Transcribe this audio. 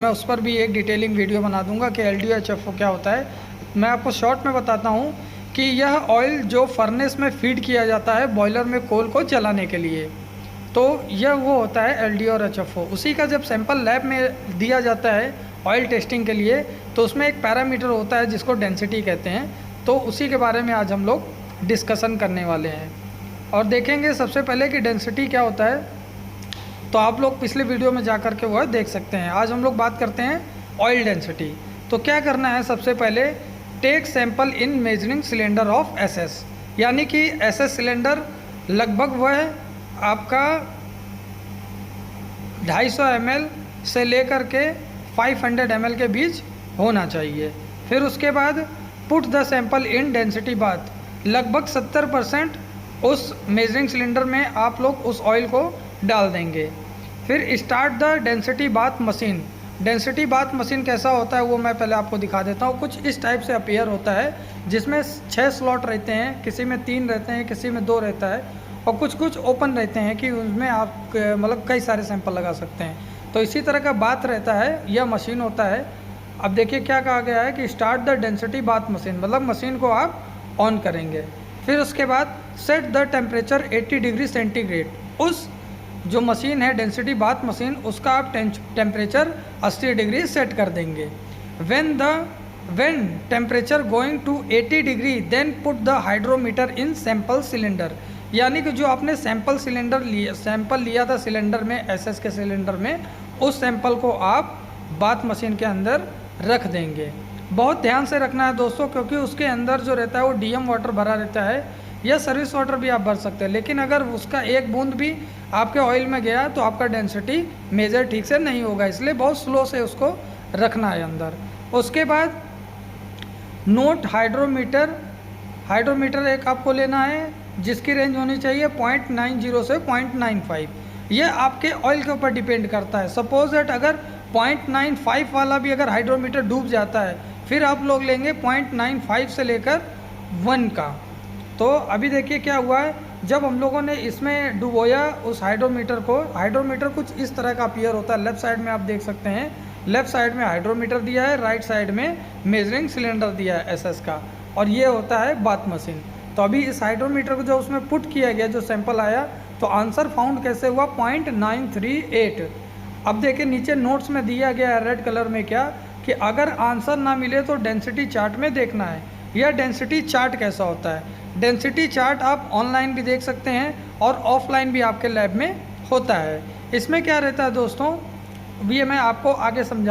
मैं उस पर भी एक डिटेलिंग वीडियो बना दूंगा कि LDO HFO क्या होता है। मैं आपको शॉर्ट में बताता हूँ कि यह ऑयल जो फर्नेस में फीड किया जाता है बॉयलर में कोल को जलाने के लिए, तो यह वो होता है LDO और HFO। उसी का जब सैंपल लैब में दिया जाता है ऑयल टेस्टिंग के लिए, तो उसमें एक पैरामीटर होता है जिसको डेंसिटी कहते हैं। तो उसी के बारे में आज हम लोग डिस्कशन करने वाले हैं और देखेंगे सबसे पहले कि डेंसिटी क्या होता है। तो आप लोग पिछले वीडियो में जा कर के वह देख सकते हैं। आज हम लोग बात करते हैं ऑयल डेंसिटी। तो क्या करना है, सबसे पहले take sample in measuring cylinder of SS, यानी कि SS सिलेंडर लगभग वह आपका 250 ml से लेकर के 500 ml के बीच होना चाहिए। फिर उसके बाद put the sample in density bath, लगभग 70% उस मेजरिंग सिलेंडर में आप लोग उस ऑयल को डाल देंगे। फिर start the density bath machine. Density bath machine कैसा होता है वो मैं पहले आपको दिखा देता हूँ। कुछ इस टाइप से अपीयर होता है जिसमें 6 स्लॉट रहते हैं, किसी में 3 रहते हैं, किसी में 2 रहता है और कुछ ओपन रहते हैं कि उसमें आप मतलब कई सारे सैंपल लगा सकते हैं। तो इसी तरह का बात रहता है, यह मशीन होता है। अब देखिए क्या कहा गया है कि start the density bath machine, मतलब मशीन को आप ऑन करेंगे। फिर उसके बाद set the temperature 80 degree centigrade. उस जो मशीन है डेंसिटी बाथ मशीन, उसका आप टेम्परेचर 80 डिग्री सेट कर देंगे। When temperature going to 80 degree then put the hydrometer in sample cylinder, यानी कि जो आपने सैंपल लिया था सिलेंडर में, SS के सिलेंडर में, उस सैंपल को आप बाथ मशीन के अंदर रख देंगे। बहुत ध्यान से रखना है दोस्तों, क्योंकि उसके अंदर जो रहता है वो DM वाटर भरा रहता है या सर्विस वाटर भी आप भर सकते हैं। लेकिन अगर उसका एक बूंद भी आपके ऑयल में गया तो आपका डेंसिटी मेजर ठीक से नहीं होगा, इसलिए बहुत स्लो से उसको रखना है अंदर। उसके बाद नोट हाइड्रोमीटर। हाइड्रोमीटर एक आपको लेना है जिसकी रेंज होनी चाहिए 0.90 से 0.95। यह आपके ऑयल के ऊपर डिपेंड करता है। सपोज दैट अगर 0.95 वाला भी अगर हाइड्रोमीटर डूब जाता है, फिर आप लोग लेंगे 0.95 से लेकर 1 का। तो अभी देखिए क्या हुआ है, जब हम लोगों ने इसमें डुबोया उस हाइड्रोमीटर को, हाइड्रोमीटर कुछ इस तरह का अपीयर होता है। लेफ्ट साइड में आप देख सकते हैं, लेफ्ट साइड में हाइड्रोमीटर दिया है, राइट साइड में मेजरिंग सिलेंडर दिया है SS का, और ये होता है बाथ मशीन। तो अभी इस हाइड्रोमीटर को जो उसमें पुट किया गया, जो सैंपल आया, तो आंसर फाउंड कैसे हुआ 0.938। अब देखिए नीचे नोट्स में दिया गया है रेड कलर में क्या, कि अगर आंसर ना मिले तो डेंसिटी चार्ट में देखना है। यह डेंसिटी चार्ट कैसा होता है, डेंसिटी चार्ट आप ऑनलाइन भी देख सकते हैं और ऑफलाइन भी आपके लैब में होता है। इसमें क्या रहता है दोस्तों, ये मैं आपको आगे समझाता हूँ।